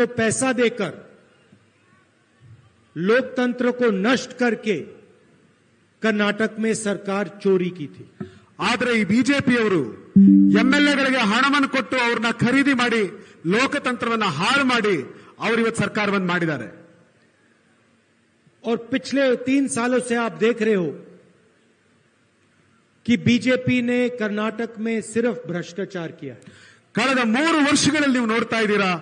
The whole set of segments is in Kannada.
तो पैसा देकर लोकतंत्र को नष्ट करके कर्नाटक में सरकार चोरी की थी। ಆದರೆ ಈ ಬಿಜೆಪಿಯವರು ಎಂಎಲ್ಎಗಳಿಗೆ ಹಣವನ್ನು ಕೊಟ್ಟು ಅವರನ್ನ ಖರೀದಿ ಮಾಡಿ ಲೋಕತಂತ್ರವನ್ನ ಹಾಳು ಮಾಡಿ ಅವರು ಇವತ್ತು ಸರ್ಕಾರವನ್ನು ಮಾಡಿದ್ದಾರೆ। और पिछले 3 सालों से आप देख रहे हो कि बीजेपी ने कर्नाटक में सिर्फ भ्रष्टाचार किया है। ಕಳೆದ 3 ವರ್ಷಗಳಲ್ಲಿ ನೀವು ನೋಡ್ತಾ ಇದ್ದೀರಾ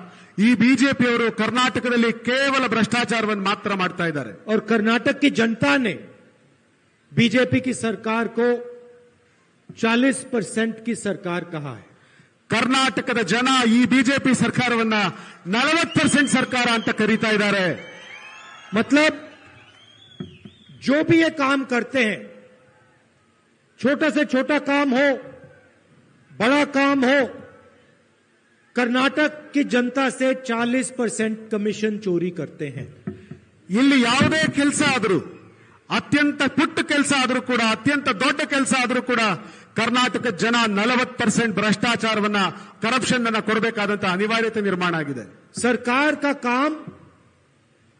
ಈ ಬಿಜೆಪಿಯವರು ಕರ್ನಾಟಕದಲ್ಲಿ ಕೇವಲ ಭ್ರಷ್ಟಾಚಾರವನ್ನು ಮಾತ್ರ ಮಾಡ್ತಾ ಇದ್ದಾರೆ। और कर्नाटक की जनता ने बीजेपी की सरकार को 40% की सरकार कहा है। ಕರ್ನಾಟಕದ ಜನ ಈ ಬಿಜೆಪಿ ಸರ್ಕಾರವನ್ನ 40% ಸರ್ಕಾರ ಅಂತ ಕರೀತಾ ಇದ್ದಾರೆ। मतलब जो भी ये काम करते हैं, छोटा से छोटा काम हो, बड़ा काम हो, कर्नाटक की जनता से 40% कमीशन चोरी करते हैं। ಇಲ್ಲಿ ಯಾವುದೇ ಕೆಲಸ ಆದರೂ ಅತ್ಯಂತ ಪುಟ್ಟ ಕೆಲಸ ಆದರೂ ಕೂಡ ಅತ್ಯಂತ ದೊಡ್ಡ ಕೆಲಸ ಆದರೂ ಕೂಡ ಕರ್ನಾಟಕದ ಜನ 40% ಭ್ರಷ್ಟಾಚಾರವನ್ನ करप्शन ಅನ್ನು ಕೊಡಬೇಕಾದಂತ ಅನಿವಾರ್ಯತೆ ನಿರ್ಮಾಣ ಆಗಿದೆ। सरकार का काम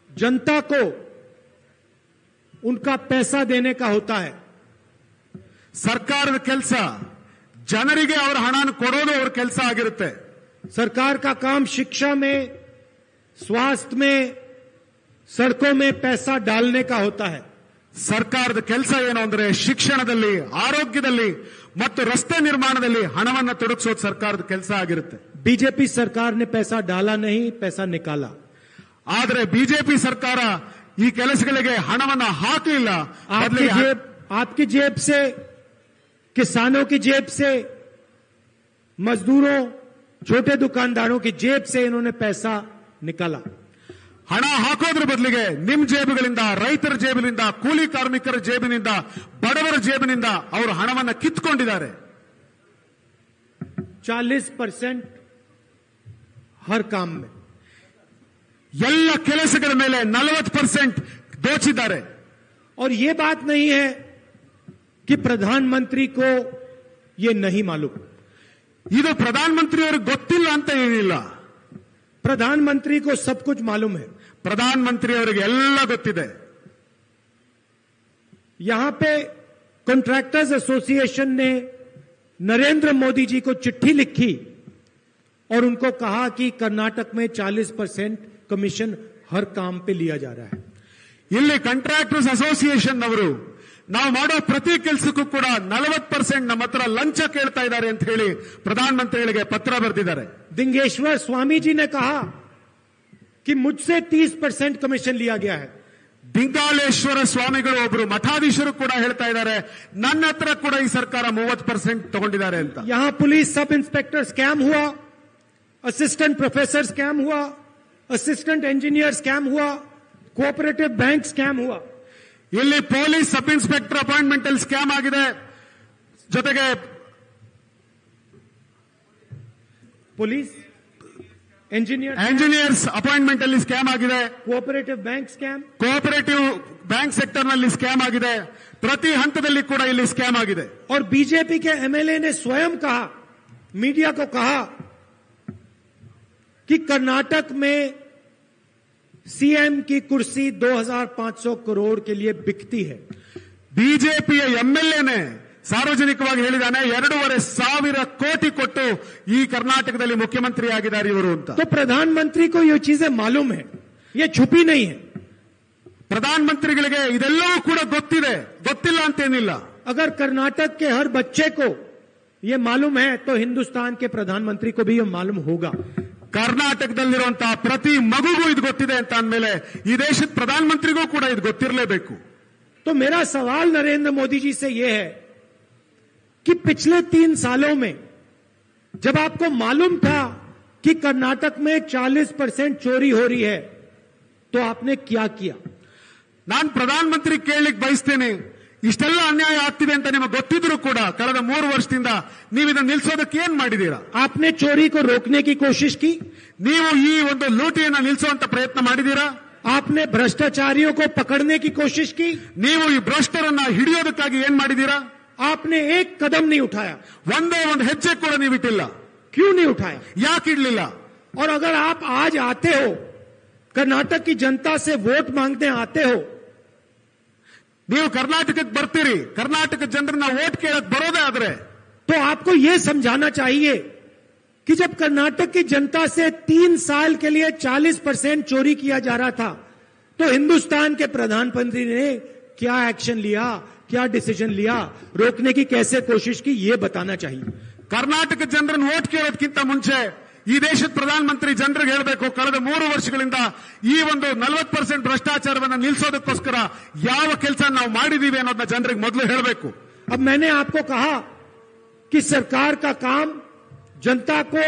जनता को उनका पैसा देने का होता है। ಸರ್ಕಾರದ ಕೆಲಸ ಜನರಿಗೆ ಅವರ ಹಣವನ್ನು ಕೊಡೋದು ಅವರ ಕೆಲಸ ಆಗಿರುತ್ತೆ। सरकार का काम शिक्षा में, स्वास्थ्य में, सड़कों में पैसा डालने का होता है। ಸರ್ಕಾರದ ಕೆಲಸ ಏನು ಅಂದ್ರೆ ಶಿಕ್ಷಣದಲ್ಲಿ, ಆರೋಗ್ಯದಲ್ಲಿ ಮತ್ತು ರಸ್ತೆ ನಿರ್ಮಾಣದಲ್ಲಿ ಹಣವನ್ನು ತೊಡಗಿಸೋದು ಸರ್ಕಾರದ ಕೆಲಸ ಆಗಿರುತ್ತೆ। बीजेपी सरकार ने पैसा डाला नहीं, पैसा निकाला। ಆದರೆ ಬಿಜೆಪಿ ಸರ್ಕಾರ ಈ ಕೆಲಸಗಳಿಗೆ ಹಣವನ್ನು ಹಾಕಲಿಲ್ಲ। आपकी जेब से, किसानों की जेब से, मजदूरों, छोटे दुकानदारों की जेब से इन्होंने पैसा निकाला। ಹಣ ಹಾಕೋದ್ರ ಬದಲಿಗೆ ನಿಮ್ಮ ಜೇಬುಗಳಿಂದ, ರೈತರ ಜೇಬಿನಿಂದ, ಕೂಲಿ ಕಾರ್ಮಿಕರ ಜೇಬಿನಿಂದ, ಬಡವರ ಜೇಬಿನಿಂದ ಅವರು ಹಣವನ್ನು ಕಿತ್ತುಕೊಂಡಿದ್ದಾರೆ। 40% हर काम में, ಎಲ್ಲ ಕೆಲಸಗಳ ಮೇಲೆ 40% ದೋಚಿದ್ದಾರೆ। और ये बात नहीं है कि प्रधानमंत्री को ये नहीं मालूम। ಇದು ಪ್ರಧಾನಮಂತ್ರಿಯವರಿಗೆ ಗೊತ್ತಿಲ್ಲ ಅಂತ ಏನಿಲ್ಲ। प्रधानमंत्री को सब कुछ मालूम है। ಪ್ರಧಾನಮಂತ್ರಿಯವರಿಗೆ ಎಲ್ಲ ಗೊತ್ತಿದೆ। यहां पे कॉन्ट्रैक्टर्स एसोसिएशन ने नरेंद्र मोदी जी को चिट्ठी लिखी और उनको कहा कि कर्नाटक में 40% कमीशन हर काम पे लिया जा रहा है। ಇಲ್ಲಿ ಕಾಂಟ್ರಾಕ್ಟರ್ಸ್ ಅಸೋಸಿಯೇಷನ್ ಅವರು ನಾವು ಮಾಡೋ ಪ್ರತಿ ಕೆಲಸಕ್ಕೂ ಕೂಡ 40% ನಮ್ಮ ಹತ್ರ ಲಂಚ ಕೇಳ್ತಾ ಇದ್ದಾರೆ ಅಂತ ಹೇಳಿ ಪ್ರಧಾನಮಂತ್ರಿಗಳಿಗೆ ಪತ್ರ ಬರೆದಿದ್ದಾರೆ। दिंगेश्वर स्वामी जी ने कहा कि मुझसे 30% कमीशन लिया गया है। ದಿಂಗಾಲೇಶ್ವರ ಸ್ವಾಮಿಗಳು ಒಬ್ಬರು ಮಠಾಧೀಶರು ಕೂಡ ಹೇಳ್ತಾ ಇದ್ದಾರೆ ನನ್ನ ಹತ್ರ ಕೂಡ ಈ ಸರ್ಕಾರ 30% ತಗೊಂಡಿದ್ದಾರೆ ಅಂತ। यहां पुलिस सब इंस्पेक्टर स्कैम हुआ, असिस्टेंट प्रोफेसर स्कैम हुआ, असिस्टेंट इंजीनियर स्कैम हुआ, कोऑपरेटिव बैंक स्कैम हुआ। ಇಲ್ಲಿ ಪೊಲೀಸ್ ಸಬ್ ಇನ್ಸ್ಪೆಕ್ಟರ್ ಅಪಾಯಿಂಟ್ಮೆಂಟ್ ಅಲ್ಲಿ ಸ್ಕ್ಯಾಮ್ ಆಗಿದೆ, ಜೊತೆಗೆ पुलिस ಇಂಜಿನಿಯರ್ಸ್ ಅಪಾಯಿಂಟ್ಮೆಂಟ್ ಅಲ್ಲಿ ಸ್ಕ್ಯಾಮ್ ಆಗಿದೆ, cooperative bank scam, cooperative bank sector ನಲ್ಲಿ ಸ್ಕ್ಯಾಮ್ ಆಗಿದೆ, ಪ್ರತಿ ಹಂತದಲ್ಲಿ ಕೂಡ ಇಲ್ಲಿ ಸ್ಕ್ಯಾಮ್ ಆಗಿದೆ। और बीजेपी के एमएलए ने स्वयं कहा, मीडिया को कहा कि कर्नाटक में सीएम की कुर्सी 2500 करोड़ के लिए बिकती है। ಬಿಜೆಪಿಯ ಎಂಎಲ್ಎನೇ ಸಾರ್ವಜನಿಕವಾಗಿ ಹೇಳಿದಾನೆ 2500 ಕೋಟಿ ಕೊಟ್ಟು ಈ ಕರ್ನಾಟಕದಲ್ಲಿ ಮುಖ್ಯಮಂತ್ರಿ ಆಗಿದ್ದಾರೆ ಇವರು ಅಂತ। तो प्रधानमंत्री को ये चीजें मालूम है, ये छुपी नहीं है। ಪ್ರಧಾನಮಂತ್ರಿಗಳಿಗೆ ಇದೆಲ್ಲವೂ ಕೂಡ ಗೊತ್ತಿದೆ, ಗೊತ್ತಿಲ್ಲ ಅಂತೇನಿಲ್ಲ। अगर कर्नाटक के हर बच्चे को ये मालूम है तो हिंदुस्तान के प्रधानमंत्री को भी ये मालूम होगा। ಕರ್ನಾಟಕದಲ್ಲಿರುವಂತಹ ಪ್ರತಿ ಮಗುಗೂ ಇದು ಗೊತ್ತಿದೆ ಅಂತ ಅಂದಮೇಲೆ ಈ ದೇಶದ ಪ್ರಧಾನಮಂತ್ರಿಗೂ ಕೂಡ ಇದು ಗೊತ್ತಿರಲೇಬೇಕು। तो मेरा सवाल नरेंद्र मोदी जी से यह है कि पिछले 3 सालों में जब आपको मालूम था कि कर्नाटक में 40% चोरी हो रही है तो आपने क्या किया? ನಾನು ಪ್ರಧಾನಮಂತ್ರಿ ಕೇಳಲಿಕ್ಕೆ ಬಯಸ್ತೇನೆ, ಇಷ್ಟೆಲ್ಲ ಅನ್ಯಾಯ ಆಗ್ತಿದೆ ಅಂತ ನಿಮಗೆ ಗೊತ್ತಿದ್ರು ಕೂಡ ಕಳೆದ 3 ವರ್ಷದಿಂದ ನೀವು ಇದನ್ನು ನಿಲ್ಲಿಸೋದಕ್ಕೆ ಏನ್ ಮಾಡಿದೀರಾ? आपने चोरी को रोकने की कोशिश की? ನೀವು ಈ ಒಂದು ಲೂಟಿಯನ್ನು ನಿಲ್ಲಿಸುವಂತ ಪ್ರಯತ್ನ ಮಾಡಿದೀರಾ? आपने भ्रष्टाचारियों को पकड़ने की कोशिश की? ನೀವು ಈ ಭ್ರಷ್ಟರನ್ನ ಹಿಡಿಯೋದಕ್ಕಾಗಿ ಏನ್ ಮಾಡಿದೀರಾ? आपने एक कदम नहीं उठाया। ಒಂದೇ ಒಂದು ಹೆಜ್ಜೆ ಕೂಡ ನೀವು ಇಟ್ಟಿಲ್ಲ। क्यों नहीं उठाया? ಯಾಕೆ ಇಡಲಿಲ್ಲ? और अगर आप आज आते हो, कर्नाटक की जनता से वोट मांगने आते हो, ನೀವು ಕರ್ನಾಟಕಕ್ಕೆ ಬರ್ತೀರಿ, ಕರ್ನಾಟಕ ಜನರನ್ನ ವೋಟ್ ಕೇಳಕ್ ಬರೋದೇ ಆದ್ರೆ तो आपको यह समझाना चाहिए कि जब कर्नाटक की जनता से 3 साल के लिए 40% चोरी किया जा रहा था, तो हिंदुस्तान के प्रधानमंत्री ने क्या एक्शन लिया, क्या डिसीजन लिया, रोकने की कैसे कोशिश की, यह बताना चाहिए। ಕರ್ನಾಟಕ ಜನರನ್ನು ವೋಟ್ ಕೇಳೋದಕ್ಕಿಂತ ಮುಂಚೆ ಈ ದೇಶದ ಪ್ರಧಾನಮಂತ್ರಿ ಜನರಿಗೆ ಹೇಳಬೇಕು, ಕಳೆದ 3 ವರ್ಷಗಳಿಂದ ಈ ಒಂದು 40% ಭ್ರಷ್ಟಾಚಾರವನ್ನು ನಿಲ್ಲಿಸೋದಕ್ಕೋಸ್ಕರ ಯಾವ ಕೆಲಸ ನಾವು ಮಾಡಿದೀವಿ ಅನ್ನೋದನ್ನ ಜನರಿಗೆ ಮೊದಲು ಹೇಳಬೇಕು। अब मैंने आपको कहा कि सरकार का काम जनता को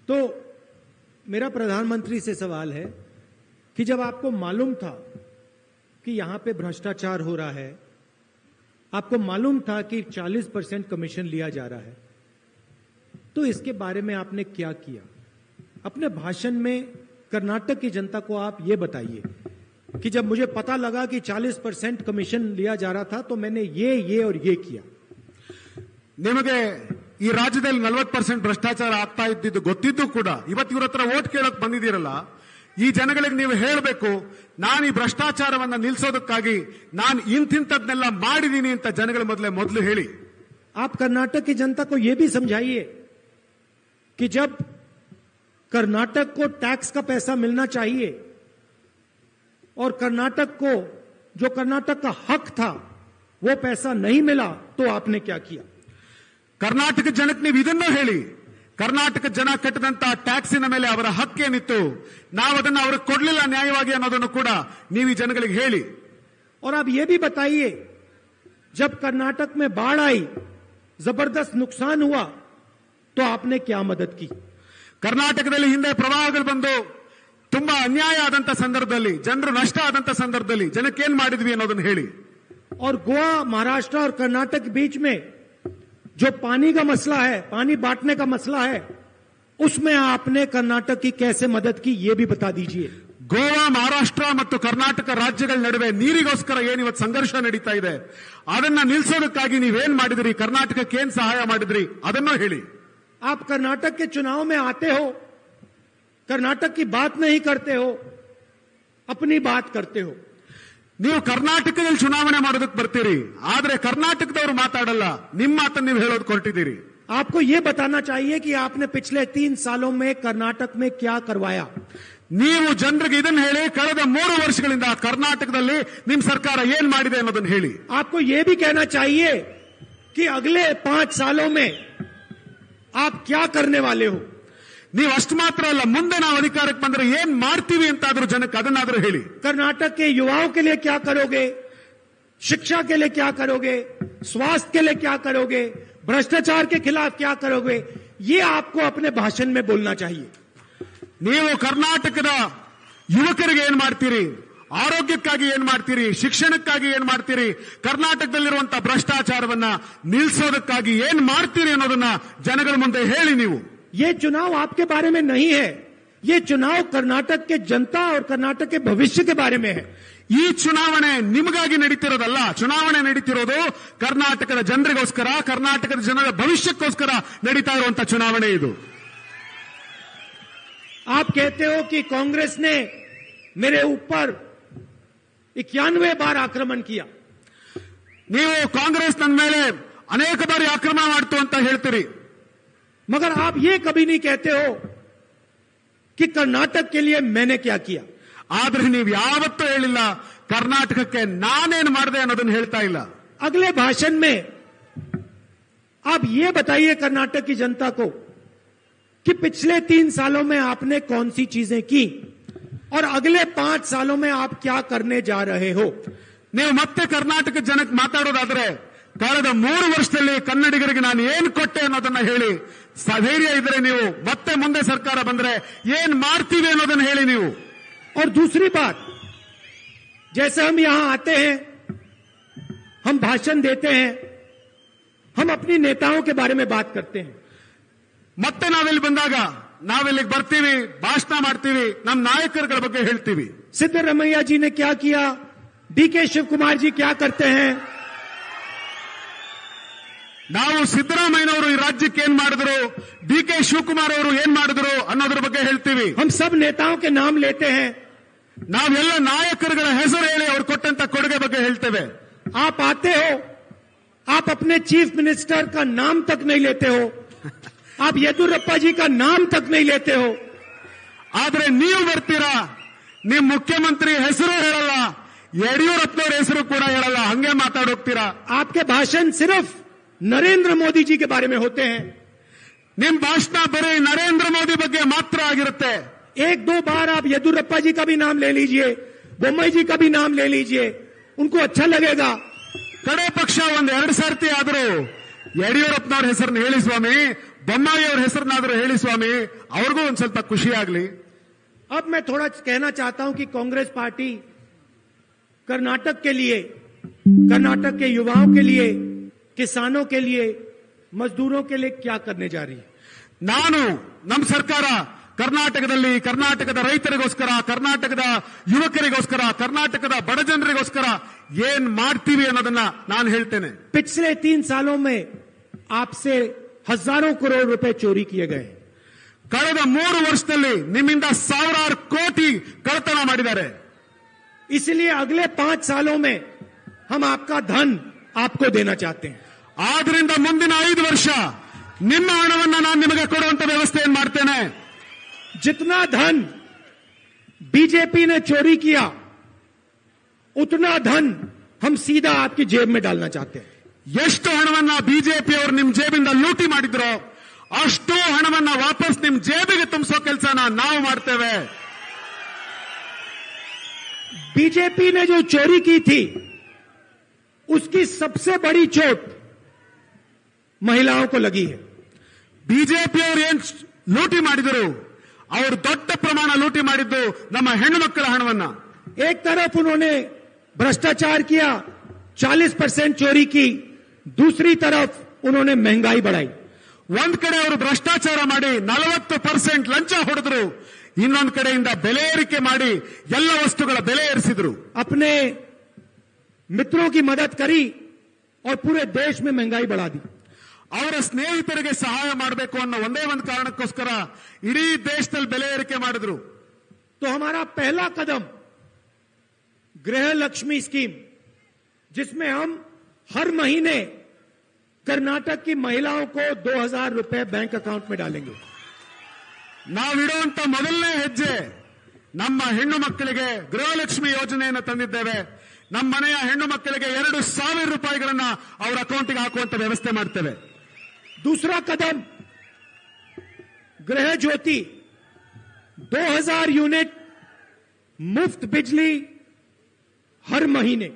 तो मेरा प्रधानमंत्री से सवाल है कि जब आपको मालूम था कि यहां पे भ्रष्टाचार हो रहा है, आपको मालूम था कि 40% कमीशन लिया जा रहा है, तो इसके बारे में आपने क्या किया? अपने भाषण में कर्नाटक की जनता को आप ये बताइए कि जब मुझे पता लगा कि 40% कमीशन लिया जा रहा था तो मैंने ये और ये किया। ನಿಮಗೆ ಈ ರಾಜ್ಯದಲ್ಲಿ 40% ಭ್ರಷ್ಟಾಚಾರ ಆಗ್ತಾ ಇದ್ದಿದ್ದು ಗೊತ್ತಿದ್ದು ಕೂಡ ಇವತ್ತು ಇವ್ರ ಹತ್ರ ವೋಟ್ ಕೇಳಕ್ ಬಂದಿದ್ದೀರಲ್ಲ, ಈ ಜನಗಳಿಗೆ ನೀವು ಹೇಳಬೇಕು, ನಾನು ಈ ಭ್ರಷ್ಟಾಚಾರವನ್ನ ನಿಲ್ಲಿಸೋದಕ್ಕಾಗಿ ನಾನು ಇಂತಿಂತದ್ನೆಲ್ಲ ಮಾಡಿದೀನಿ ಅಂತ ಜನಗಳ ಮೊದಲು ಹೇಳಿ। आप कर्नाटक की जनता को यह भी समझाइए कि जब कर्नाटक को टैक्स का पैसा मिलना चाहिए और कर्नाटक को जो कर्नाटक का हक था वो पैसा नहीं मिला तो आपने क्या किया? ಕರ್ನಾಟಕ ಜನಕ್ಕೆ ನೀವು ಇದನ್ನ ಹೇಳಿ, ಕರ್ನಾಟಕ ಜನ ಕಟ್ಟಿದಂತ ಟ್ಯಾಕ್ಸಿನ ಮೇಲೆ ಅವರ ಹಕ್ಕೇನಿತ್ತು, ನಾವು ಅದನ್ನ ಅವ್ರಿಗೆ ಕೊಡ್ಲಿಲ್ಲ ನ್ಯಾಯವಾಗಿ ಅನ್ನೋದನ್ನು ಕೂಡ ನೀವು ಈ ಜನಗಳಿಗೆ ಹೇಳಿ। और आप ये भी बताइए, जब कर्नाटक में बाढ़ आई, जबरदस्त नुकसान हुआ, तो आपने क्या मदद की? ಕರ್ನಾಟಕದಲ್ಲಿ ಹಿಂದೆ ಪ್ರವಾಹಗಳು ಬಂದು ತುಂಬಾ ಅನ್ಯಾಯ ಆದಂತ ಸಂದರ್ಭದಲ್ಲಿ, ಜನರು ನಷ್ಟ ಆದಂತ ಸಂದರ್ಭದಲ್ಲಿ ಜನಕ್ಕೆ ಏನ್ ಮಾಡಿದ್ವಿ ಅನ್ನೋದನ್ನ ಹೇಳಿ। और गोवा, महाराष्ट्र और कर्नाटक के बीच में जो पानी का मसला है, पानी बांटने का मसला है, उसमें आपने कर्नाटक की कैसे मदद की, यह भी बता दीजिए। ಗೋವಾ, ಮಹಾರಾಷ್ಟ್ರ ಮತ್ತು ಕರ್ನಾಟಕ ರಾಜ್ಯಗಳ ನಡುವೆ ನೀರಿಗೋಸ್ಕರ ಏನಿವತ್ತು ಸಂಘರ್ಷ ನಡೀತಾ ಇದೆ, ಅದನ್ನ ನಿಲ್ಲಿಸೋದಕ್ಕಾಗಿ ನೀವೇನ್ ಮಾಡಿದ್ರಿ, ಕರ್ನಾಟಕಕ್ಕೆ ಏನ್ ಸಹಾಯ ಮಾಡಿದ್ರಿ ಅದನ್ನು ಹೇಳಿ। आप कर्नाटक के चुनाव में आते हो, कर्नाटक की बात नहीं करते हो, अपनी बात करते हो। ನೀವು ಕರ್ನಾಟಕದಲ್ಲಿ ಚುನಾವಣೆ ಮಾಡೋದಕ್ಕೆ ಬರ್ತೀರಿ, ಆದ್ರೆ ಕರ್ನಾಟಕದವರು ಮಾತಾಡಲ್ಲ, ನಿಮ್ಮ ಮಾತನ್ನು ನೀವು ಹೇಳೋದು ಹೊರಟಿದ್ದೀರಿ। आपको यह बताना चाहिए कि आपने पिछले 3 सालों में कर्नाटक में क्या करवाया। ನೀವು ಜನರಿಗೆ ಇದನ್ನ ಹೇಳಿ, ಕಳೆದ 3 ವರ್ಷಗಳಿಂದ ಕರ್ನಾಟಕದಲ್ಲಿ ನಿಮ್ ಸರ್ಕಾರ ಏನ್ ಮಾಡಿದೆ ಅನ್ನೋದನ್ನ ಹೇಳಿ. आपको ये भी कहना चाहिए कि अगले 5 सालों में आप क्या करने वाले हो. ನೀವು ಅಷ್ಟು ಮಾತ್ರ ಅಲ್ಲ, ಮುಂದೆ ನಾವು ಅಧಿಕಾರಕ್ಕೆ ಬಂದ್ರೆ ಏನ್ ಮಾಡ್ತೀವಿ ಅಂತಾದ್ರೂ ಜನಕ್ಕೆ ಅದನ್ನಾದ್ರೂ ಹೇಳಿ. कर्नाटक के युवाओं के लिए क्या करोगे, शिक्षा के लिए क्या करोगे, स्वास्थ्य के लिए क्या करोगे, भ्रष्टाचार के खिलाफ क्या करोगे, ये आपको अपने भाषण में बोलना चाहिए. ನೀವು ಕರ್ನಾಟಕದ ಯುವಕರಿಗೆ ಏನ್ ಮಾಡ್ತೀರಿ, ಆರೋಗ್ಯಕ್ಕಾಗಿ ಏನ್ ಮಾಡ್ತೀರಿ, ಶಿಕ್ಷಣಕ್ಕಾಗಿ ಏನ್ ಮಾಡ್ತೀರಿ, ಕರ್ನಾಟಕದಲ್ಲಿರುವಂತಹ ಭ್ರಷ್ಟಾಚಾರವನ್ನ ನಿಲ್ಲಿಸೋದಕ್ಕಾಗಿ ಏನ್ ಮಾಡ್ತೀರಿ ಅನ್ನೋದನ್ನ ಜನಗಳ ಮುಂದೆ ಹೇಳಿ. ನೀವು ये चुनाव आपके बारे में नहीं है, ये चुनाव कर्नाटक के जनता और कर्नाटक के भविष्य के बारे में है. ಈ ಚುನಾವಣೆ ನಿಮಗಾಗಿ ನಡೀತಿರೋದಲ್ಲ, ಚುನಾವಣೆ ನಡೀತಿರೋದು ಕರ್ನಾಟಕದ ಜನರಿಗೋಸ್ಕರ, ಕರ್ನಾಟಕದ ಜನರ ಭವಿಷ್ಯಕ್ಕೋಸ್ಕರ ನಡೀತಾ ಇರುವಂತಹ ಚುನಾವಣೆ ಇದು. आप कहते हो कि कांग्रेस ने मेरे ऊपर 91 बार आक्रमण किया. ನೀವು ಕಾಂಗ್ರೆಸ್ ನನ್ನ ಮೇಲೆ ಅನೇಕ ಬಾರಿ ಆಕ್ರಮಣ ಮಾಡ್ತು ಅಂತ ಹೇಳ್ತೀರಿ. मगर आप ये कभी नहीं कहते हो कि कर्नाटक के लिए मैंने क्या किया. ಆದ್ರೆ ನೀವು ಯಾವತ್ತೂ ಹೇಳಿಲ್ಲ ಕರ್ನಾಟಕಕ್ಕೆ ನಾನೇನು ಮಾಡಿದೆ ಅನ್ನೋದನ್ನ ಹೇಳ್ತಾ ಇಲ್ಲ. अगले भाषण में आप ये बताइए कर्नाटक की जनता को कि पिछले 3 सालों में आपने कौन सी चीजें की और अगले 5 सालों में आप क्या करने जा रहे हो. ನೀವು ಮತ್ತೆ ಕರ್ನಾಟಕ ಜನಕ್ಕೆ ಮಾತಾಡೋದಾದ್ರೆ ಕಳೆದ 3 ವರ್ಷದಲ್ಲಿ ಕನ್ನಡಿಗರಿಗೆ ನಾನು ಏನ್ ಕೊಟ್ಟೆ ಅನ್ನೋದನ್ನ ಹೇಳಿ. ಧೈರ್ಯ ಇದ್ರೆ ನೀವು ಮತ್ತೆ ಮುಂದೆ ಸರ್ಕಾರ ಬಂದ್ರೆ ಏನ್ ಮಾಡ್ತೀವಿ ಅನ್ನೋದನ್ನ ಹೇಳಿ ನೀವು. और दूसरी बात, जैसे हम यहां आते हैं, हम भाषण देते हैं, हम अपनी नेताओं के बारे में बात करते हैं. ಮತ್ತೆ ನಾವಿಲ್ಲಿ ಬಂದಾಗ ನಾವಿಲ್ಲಿಗೆ ಬರ್ತೀವಿ, ಭಾಷಣ ಮಾಡ್ತೀವಿ, ನಮ್ಮ ನಾಯಕರುಗಳ ಬಗ್ಗೆ ಹೇಳ್ತೀವಿ. सिद्धरमैया जी ने क्या किया, डीके शिव कुमार जी क्या करते हैं. ನಾವು ಸಿದ್ದರಾಮಯ್ಯನವರು ಈ ರಾಜ್ಯಕ್ಕೆ ಏನ್ ಮಾಡಿದ್ರು, ಡಿಕೆ ಶಿವಕುಮಾರ್ ಅವರು ಏನ್ ಮಾಡಿದ್ರು ಅನ್ನೋದ್ರ ಬಗ್ಗೆ ಹೇಳ್ತೀವಿ. हम सब नेताओं के नाम लेते हैं. ನಾವೆಲ್ಲ ನಾಯಕರುಗಳ ಹೆಸರು ಹೇಳಿ ಅವ್ರು ಕೊಟ್ಟಂತ ಕೊಡುಗೆ ಬಗ್ಗೆ ಹೇಳ್ತೇವೆ. आप आते हो, आप अपने चीफ मिनिस्टर का नाम तक नहीं लेते हो, आप येदुरप्पा जी का नाम तक नहीं लेते हो. ಆದ್ರೆ ನೀವು ಬರ್ತೀರಾ, ನಿಮ್ ಮುಖ್ಯಮಂತ್ರಿ ಹೆಸರು ಹೇಳಲ್ಲ, ಯಡಿಯೂರಪ್ಪನವ್ರ ಹೆಸರು ಕೂಡ ಹೇಳಲ್ಲ, ಹಂಗೆ ಮಾತಾಡೋಗ್ತೀರಾ. आपके भाषण सिर्फ नरेंद्र मोदी जी के बारे में होते हैं. ನಿಮ್ ಭಾಷಣ ಬರೀ ನರೇಂದ್ರ ಮೋದಿ ಬಗ್ಗೆ ಮಾತ್ರ ಆಗಿರುತ್ತೆ. 1-2 बार आप येदुरप्पा जी का भी नाम ले लीजिए, बोम्मई जी का भी नाम ले लीजिए, उनको अच्छा लगेगा. ಕಡೆ ಪಕ್ಷ 1-2 ಸರ್ತಿ ಆದರೂ ಯಡಿಯೂರಪ್ಪನವ್ರ ಹೆಸರನ್ನ ಹೇಳಿ ಸ್ವಾಮಿ, ಬೊಮ್ಮಾಯಿ ಅವ್ರ ಹೆಸರನ್ನಾದ್ರೂ ಹೇಳಿ ಸ್ವಾಮಿ, ಅವ್ರಿಗೂ ಒಂದ್ ಸ್ವಲ್ಪ ಖುಷಿ ಆಗ್ಲಿ. अब मैं थोड़ा कहना चाहता हूं कि कांग्रेस पार्टी कर्नाटक के लिए, कर्नाटक के युवाओं के लिए, किसानों के लिए, मजदूरों के लिए क्या करने जा रही है. ನಾನು ನಮ್ಮ ಸರ್ಕಾರ ಕರ್ನಾಟಕದಲ್ಲಿ ಕರ್ನಾಟಕದ ರೈತರಿಗೋಸ್ಕರ, ಕರ್ನಾಟಕದ ಯುವಕರಿಗೋಸ್ಕರ, ಕರ್ನಾಟಕದ ಬಡ ಜನರಿಗೋಸ್ಕರ ಏನ್ ಮಾಡ್ತೀವಿ ಅನ್ನೋದನ್ನ ನಾನು ಹೇಳ್ತೇನೆ. पिछले 3 सालों में आपसे हजारों करोड़ रुपए चोरी किए गए. ಕಳೆದ 3 ವರ್ಷದಲ್ಲಿ ನಿಮ್ಮಿಂದ ಸಾವಿರಾರು ಕೋಟಿ ಕಳ್ಳತನ ಮಾಡಿದ್ದಾರೆ. इसलिए अगले 5 सालों में हम आपका धन आपको देना चाहते हैं. ಆದ್ರಿಂದ ಮುಂದಿನ 5 ವರ್ಷ ನಿಮ್ಮ ಹಣವನ್ನ ನಾನು ನಿಮಗೆ ಕೊಡುವಂತ ವ್ಯವಸ್ಥೆಯನ್ನು ಮಾಡ್ತೇನೆ. जितना धन बीजेपी ने चोरी किया, उतना धन हम सीधा आपकी जेब में डालना चाहते हैं. ಎಷ್ಟು ಹಣವನ್ನ ಬಿಜೆಪಿ ಅವರು ನಿಮ್ ಜೇಬಿಂದ ಲೂಟಿ ಮಾಡಿದ್ರೋ ಅಷ್ಟು ಹಣವನ್ನ ವಾಪಸ್ ನಿಮ್ ಜೇಬಿಗೆ ತುಂಬಿಸೋ ಕೆಲಸನ ನಾವು ಮಾಡ್ತೇವೆ. बीजेपी ने जो चोरी की थी उसकी सबसे बड़ी चोट महिलाओं को लगी है. ಬಿಜೆಪಿ ಅವರು ಏನ್ ಲೂಟಿ ಮಾಡಿದರು, ಅವರು ದೊಡ್ಡ ಪ್ರಮಾಣ ಲೂಟಿ ಮಾಡಿದ್ದು ನಮ್ಮ ಹೆಣ್ಣು ಮಕ್ಕಳ ಹಣವನ್ನ. एक तरफ उन्होंने भ्रष्टाचार किया, 40% चोरी की, दूसरी तरफ उन्होंने महंगाई बढ़ाई. ಒಂದ್ ಕಡೆ ಅವರು ಭ್ರಷ್ಟಾಚಾರ ಮಾಡಿ 40% ಲಂಚ ಹೊಡೆದ್ರು, ಇನ್ನೊಂದು ಕಡೆಯಿಂದ ಬೆಲೆ ಏರಿಕೆ ಮಾಡಿ ಎಲ್ಲ ವಸ್ತುಗಳ ಬೆಲೆ ಏರಿಸಿದ್ರು. अपने मित्रों की मदद करी और पूरे देश में महंगाई बढ़ा दी. ಅವರ ಸ್ನೇಹಿತರಿಗೆ ಸಹಾಯ ಮಾಡಬೇಕು ಅನ್ನೋ ಒಂದೇ ಒಂದು ಕಾರಣಕ್ಕೋಸ್ಕರ ಇಡೀ ದೇಶದಲ್ಲಿ ಬೆಲೆ ಏರಿಕೆ ಮಾಡಿದ್ರು. तो हमारा पहला कदम गृह लक्ष्मी स्कीम, जिसमें हम हर महीने कर्नाटक की महिलाओं को 2000 रुपए बैंक अकाउंट में डालेंगे. ನಾವಿಡುವಂತ ಮೊದಲನೇ ಹೆಜ್ಜೆ ನಮ್ಮ ಹೆಣ್ಣು ಮಕ್ಕಳಿಗೆ ಗೃಹಲಕ್ಷ್ಮಿ ಯೋಜನೆಯನ್ನು ತಂದಿದ್ದೇವೆ. ನಮ್ಮ ಮನೆಯ ಹೆಣ್ಣು ಮಕ್ಕಳಿಗೆ 2,000 ರೂಪಾಯಿಗಳನ್ನ ಅವರ ಅಕೌಂಟ್ಗೆ ಹಾಕುವಂತ ವ್ಯವಸ್ಥೆ ಮಾಡ್ತೇವೆ. दूसरा कदम गृह ज्योति 2000 यूनिट मुफ्त बिजली हर महीने.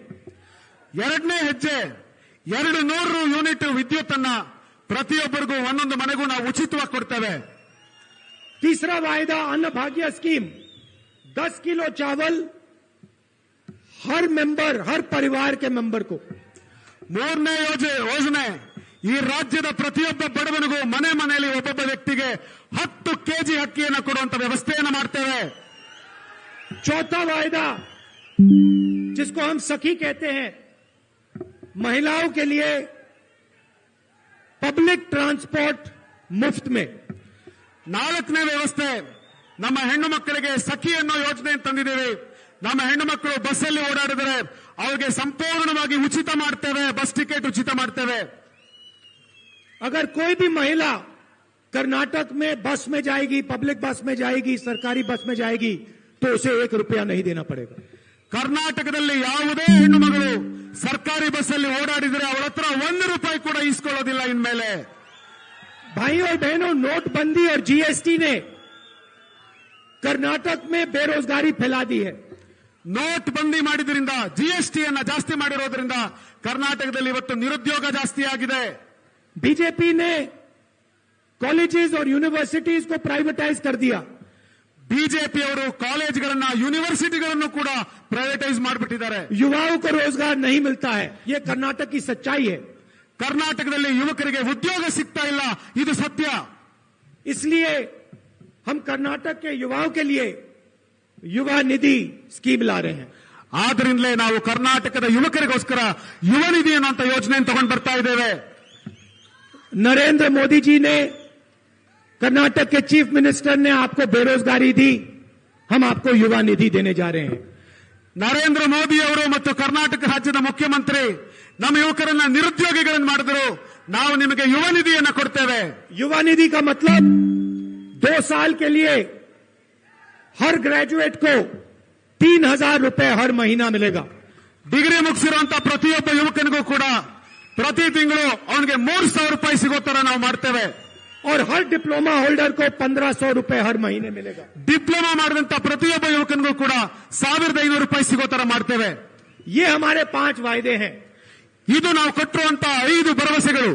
ಎರಡನೇ ಹೆಜ್ಜೆ 200 ಯೂನಿಟ್ ವಿದ್ಯುತ್ ಅನ್ನ ಪ್ರತಿಯೊಬ್ಬರಿಗೂ ಒಂದೊಂದು ಮನೆಗೂ ನಾವು ಉಚಿತವಾಗಿ ಕೊಡ್ತೇವೆ. तीसरा वायदा अन्न भाग्य स्कीम 10 किलो चावल हर मेंबर हर परिवार के मेंबर को. ಮೂರನೇ ಯೋಜನೆ ಈ ರಾಜ್ಯದ ಪ್ರತಿಯೊಬ್ಬ ಬಡವನಿಗೂ ಮನೆ ಮನೆಯಲ್ಲಿ ಒಬ್ಬೊಬ್ಬ ವ್ಯಕ್ತಿಗೆ 10 ಕೆಜಿ ಅಕ್ಕಿಯನ್ನು ಕೊಡುವಂತ ವ್ಯವಸ್ಥೆಯನ್ನು ಮಾಡ್ತೇವೆ. चौथा वायदा जिसको हम सखी कहते हैं, महिलाओं के लिए पब्लिक ट्रांसपोर्ट मुफ्त में. ನಾಲ್ಕನೇ ವ್ಯವಸ್ಥೆ ನಮ್ಮ ಹೆಣ್ಣು ಮಕ್ಕಳಿಗೆ ಸಖಿ ಅನ್ನೋ ಯೋಜನೆ ತಂದಿದ್ದೇವೆ. ನಮ್ಮ ಹೆಣ್ಣು ಮಕ್ಕಳು ಬಸ್ಸಲ್ಲಿ ಓಡಾಡಿದರೆ ಅವರಿಗೆ ಸಂಪೂರ್ಣವಾಗಿ ಉಚಿತ ಮಾಡ್ತೇವೆ, ಬಸ್ ಟಿಕೆಟ್ ಉಚಿತ ಮಾಡ್ತೇವೆ. अगर कोई भी महिला कर्नाटक में बस में जाएगी, पब्लिक बस में जाएगी, सरकारी बस में जाएगी, तो उसे 1 रुपया नहीं देना पड़ेगा. ಕರ್ನಾಟಕದಲ್ಲಿ ಯಾವುದೇ ಹೆಣ್ಣು ಮಗಳು ಸರ್ಕಾರಿ ಬಸ್ಸಲ್ಲಿ ಓಡಾಡಿದರೆ ಅವಳ ಹತ್ರ 1 ರೂಪಾಯಿ ಕೂಡ ಇಸ್ಕೊಳ್ಳೋದಿಲ್ಲ ಇನ್ಮೇಲೆ. भाइयों और बहनों, नोटबंदी और जीएसटी ने कर्नाटक में बेरोजगारी फैला दी है. ನೋಟ್ ಬಂದಿ ಮಾಡಿದ್ರಿಂದ, ಜಿಎಸ್ಟಿಯನ್ನ ಜಾಸ್ತಿ ಮಾಡಿರೋದ್ರಿಂದ ಕರ್ನಾಟಕದಲ್ಲಿ ಇವತ್ತು ನಿರುದ್ಯೋಗ ಜಾಸ್ತಿ ಆಗಿದೆ. बीजेपी ने कॉलेजेस और यूनिवर्सिटीज को प्राइवेटाइज कर दिया. ಬಿಜೆಪಿ ಅವರು ಕಾಲೇಜ್ಗಳನ್ನ ಯೂನಿವರ್ಸಿಟಿಗಳನ್ನು ಕೂಡ ಪ್ರೈವೇಟೈಸ್ ಮಾಡಿಬಿಟ್ಟಿದ್ದಾರೆ. युवाओं को रोजगार नहीं मिलता है, ये कर्नाटक की सच्चाई है. ಕರ್ನಾಟಕದಲ್ಲಿ ಯುವಕರಿಗೆ ಉದ್ಯೋಗ ಸಿಗ್ತಾ ಇಲ್ಲ, ಇದು ಸತ್ಯ. इसलिए हम कर्नाटक के युवाओं के लिए युवा निधि स्कीम ला रहे हैं. ಆದ್ರಿಂದಲೇ ನಾವು ಕರ್ನಾಟಕದ ಯುವಕರಿಗೋಸ್ಕರ ಯುವ ನಿಧಿ ಅನ್ನುವಂತ ಯೋಜನೆಯನ್ನು ತಗೊಂಡು ಬರ್ತಾ ಇದ್ದೇವೆ. नरेंद्र मोदी जी ने, कर्नाटक के चीफ मिनिस्टर ने आपको बेरोजगारी दी, हम आपको युवा निधि देने जा रहे हैं. ನರೇಂದ್ರ ಮೋದಿ ಅವರು ಮತ್ತು ಕರ್ನಾಟಕ ರಾಜ್ಯದ ಮುಖ್ಯಮಂತ್ರಿ ನಮ್ಮ ಯುವಕರನ್ನ ನಿರುದ್ಯೋಗಿಗಳನ್ನು ಮಾಡಿದ್ರು, ನಾವು ನಿಮಗೆ ಯುವ ನಿಧಿಯನ್ನು ಕೊಡ್ತೇವೆ. युवा निधि का मतलब 2 साल के लिए हर ग्रेजुएट को 3,000 रुपए हर महीना मिलेगा. ಡಿಗ್ರಿ ಮುಗಿಸಿರುವಂತಹ ಪ್ರತಿಯೊಬ್ಬ ಯುವಕನಿಗೂ ಕೂಡ ಪ್ರತಿ ತಿಂಗಳು ಅವನಿಗೆ 3,000 ರೂಪಾಯಿ ಸಿಗೋ ತರ ನಾವು ಮಾಡ್ತೇವೆ. और हर डिप्लोमा होल्डर को 1,500 रुपए हर महीने मिलेगा. ಡಿಪ್ಲೊಮಾ ಮಾಡಿದಂತ ಪ್ರತಿಯೊಬ್ಬ ಯುವಕನಿಗೂ ಕೂಡ 1,500 ರೂಪಾಯಿ ಸಿಗೋ ತರ ಮಾಡ್ತೇವೆ. ये हमारे 5 वायदे हैं. ಇದು ನಾವು ಕೊಟ್ಟಿರುವಂತ 5 ಭರವಸೆಗಳು.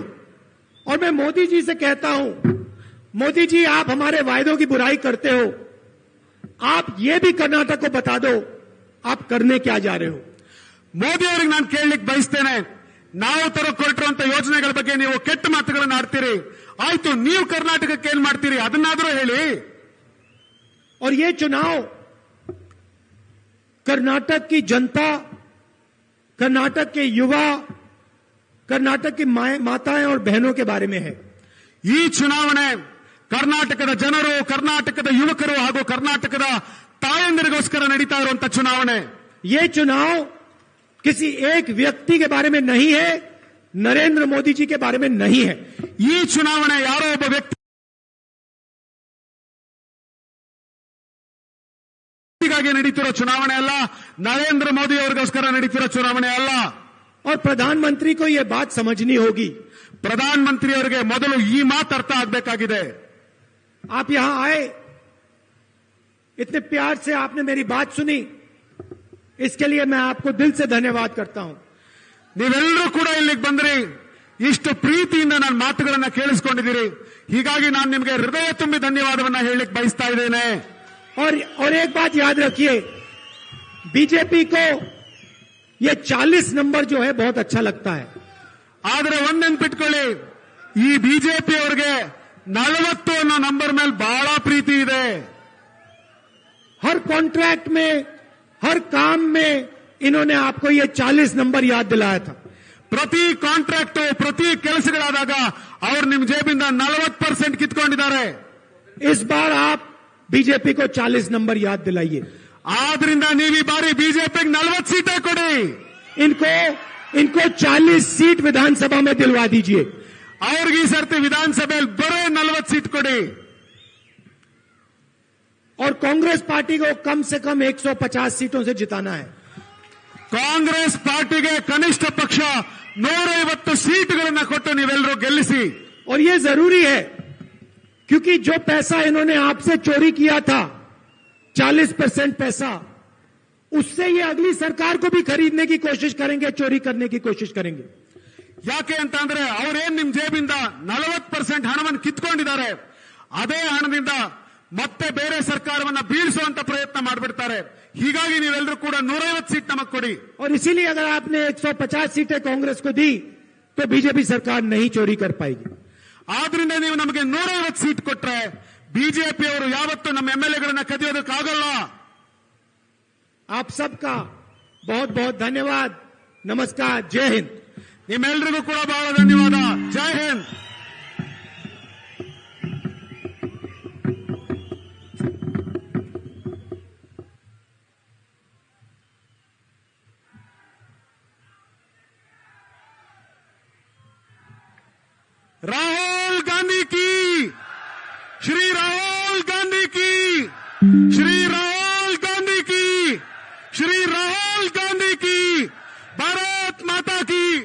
और मैं मोदी जी से कहता हूं, मोदी जी आप हमारे वायदों की बुराई करते हो, आप ये भी कर्नाटक को बता दो आप करने क्या जा रहे हो. ಮೋದಿ ಅವರಿಗೆ ನಾನು ಕೇಳಲಿಕ್ಕೆ ಬಯಸ್ತೇನೆ, ನಾವು ಕೊಟ್ಟಿರುವಂತ ಯೋಜನೆಗಳ ಬಗ್ಗೆ ನೀವು ಕೆಟ್ಟ ಮಾತುಗಳನ್ನು ಆಡ್ತೀರಿ, ಆಯ್ತು ನೀವು ಕರ್ನಾಟಕಕ್ಕೆ ಏನ್ ಮಾಡ್ತೀರಿ ಅದನ್ನಾದ್ರೂ ಹೇಳಿ. और ये चुनाव कर्नाटक की जनता, कर्नाटक के युवा, कर्नाटक की माताएं और बहनों के बारे में है. ಈ ಚುನಾವಣೆ ಕರ್ನಾಟಕದ ಜನರು, ಕರ್ನಾಟಕದ ಯುವಕರು ಹಾಗೂ ಕರ್ನಾಟಕದ ತಾಯಂದಿರಿಗೋಸ್ಕರ ನಡೀತಾ ಇರುವಂತ ಚುನಾವಣೆ. ये चुनाव किसी एक व्यक्ति के बारे में नहीं है, नरेंद्र मोदी जी के बारे में नहीं है. ಈ ಚುನಾವಣೆ ಯಾರೋ ಒಬ್ಬ ವ್ಯಕ್ತಿಗಾಗಿ ನಡೀತಿರೋ ಚುನಾವಣೆ ಅಲ್ಲ, ನರೇಂದ್ರ ಮೋದಿ ಅವರಿಗೋಸ್ಕರ ನಡೀತಿರೋ ಚುನಾವಣೆ ಅಲ್ಲ. और प्रधानमंत्री को यह बात समझनी होगी. ಪ್ರಧಾನಮಂತ್ರಿ ಅವರಿಗೆ ಮೊದಲು ಈ ಮಾತು ಅರ್ಥ ಆಗಬೇಕಾಗಿದೆ. आप यहां आए, इतने प्यार से आपने मेरी बात सुनी, इसके लिए मैं आपको दिल से धन्यवाद करता हूं. ನೀವೆಲ್ಲರೂ ಕೂಡ ಇಲ್ಲಿಗೆ ಬಂದ್ರಿ, ಇಷ್ಟು ಪ್ರೀತಿಯಿಂದ ನನ್ನ ಮಾತುಗಳನ್ನ ಕೇಳಿಸ್ಕೊಂಡಿದ್ದೀರಿ, ಹೀಗಾಗಿ ನಾನು ನಿಮಗೆ ಹೃದಯ ತುಂಬಿ ಧನ್ಯವಾದವನ್ನ ಹೇಳಲಿಕ್ಕೆ ಬಯಸ್ತಾ ಇದ್ದೇನೆ. और एक बात याद रखिए, बीजेपी को ये 40 नंबर जो है बहुत अच्छा लगता है. ಆದರೆ ಒಂದು ನೆನ್ಪಿಟ್ಕೊಳ್ಳಿ, ಈ ಬಿಜೆಪಿ ಅವರಿಗೆ 40 ಅನ್ನೋ ನಂಬರ್ ಮೇಲೆ ಬಹಳ ಪ್ರೀತಿ ಇದೆ. हर कॉन्ट्रैक्ट में, हर काम में इन्होंने आपको ये 40 नंबर याद दिलाया था. ಪ್ರತಿ ಕಾಂಟ್ರಾಕ್ಟ್, ಪ್ರತಿ ಕೆಲಸಗಳಾದಾಗ ಅವರು ನಿಮ್ ಜೇಬಿಂದ 40% ಕಿತ್ಕೊಂಡಿದ್ದಾರೆ. इस बार आप बीजेपी को 40 नंबर याद दिलाइए. ಆದ್ರಿಂದ ನೀವು ಈ ಬಾರಿ ಬಿಜೆಪಿಗೆ 40 ಸೀಟೇ ಕೊಡಿ. इनको 40 सीट विधानसभा में दिलवा दीजिए. ಅವ್ರಿಗೆ ಈ ಸರ್ತಿ ವಿಧಾನಸಭೆಯಲ್ಲಿ ಬರೋ 40 ಸೀಟ್ ಕೊಡಿ. और कांग्रेस पार्टी को कम से कम 150 सीटों से जिताना है। ಕಾಂಗ್ರೆಸ್ ಪಾರ್ಟಿಗೆ ಕನಿಷ್ಠ ಪಕ್ಷ 150 ಸೀಟುಗಳನ್ನು ಕೊಟ್ಟು ನೀವೆಲ್ಲರೂ ಗೆಲ್ಲಿಸಿ। और ये जरूरी है क्योंकि जो पैसा इन्होंने आपसे चोरी किया था 40% पैसा, उससे ये अगली सरकार को भी खरीदने की कोशिश करेंगे, चोरी करने की कोशिश करेंगे। ಯಾಕೆ ಅಂತ ಅಂದ್ರೆ ಅವರೇನ್ ನಿಮ್ ಜೇಬಿಂದ 40% ಹಣವನ್ನು ಕಿತ್ಕೊಂಡಿದ್ದಾರೆ, ಅದೇ ಹಣದಿಂದ ಮತ್ತೆ ಬೇರೆ ಸರ್ಕಾರವನ್ನ ಬೀಳಿಸುವಂತ ಪ್ರಯತ್ನ ಮಾಡಿಬಿಡ್ತಾರೆ। ಹೀಗಾಗಿ ನೀವೆಲ್ಲರೂ ಕೂಡ 150 सीट नमक ಕೊಡಿ। और इसीलिए अगर आपने 150 सीटें कांग्रेस को दी तो बीजेपी सरकार नहीं चोरी कर पाएगी। ಆದ್ರಿಂದ ನೀವು ನಮಗೆ 150 सीट ಕೊಟ್ರೆ ಬಿಜೆಪಿ ಅವರು ಯಾವತ್ತೂ ನಮ್ಮ ಎಂಎಲ್ಎಗಳನ್ನ ಕದಿಯೋದಕ್ಕಾಗಲ್ಲ। आप सबका बहुत बहुत धन्यवाद, नमस्कार, जय हिंद। ನಿಮ್ಮೆಲ್ಲರಿಗೂ ಕೂಡ ಬಹಳ ಧನ್ಯವಾದ, ಜೈ ಹಿಂದ್। राहुल गांधी की, श्री राहुल गांधी की, श्री राहुल गांधी की, श्री राहुल गांधी की, भारत माता की।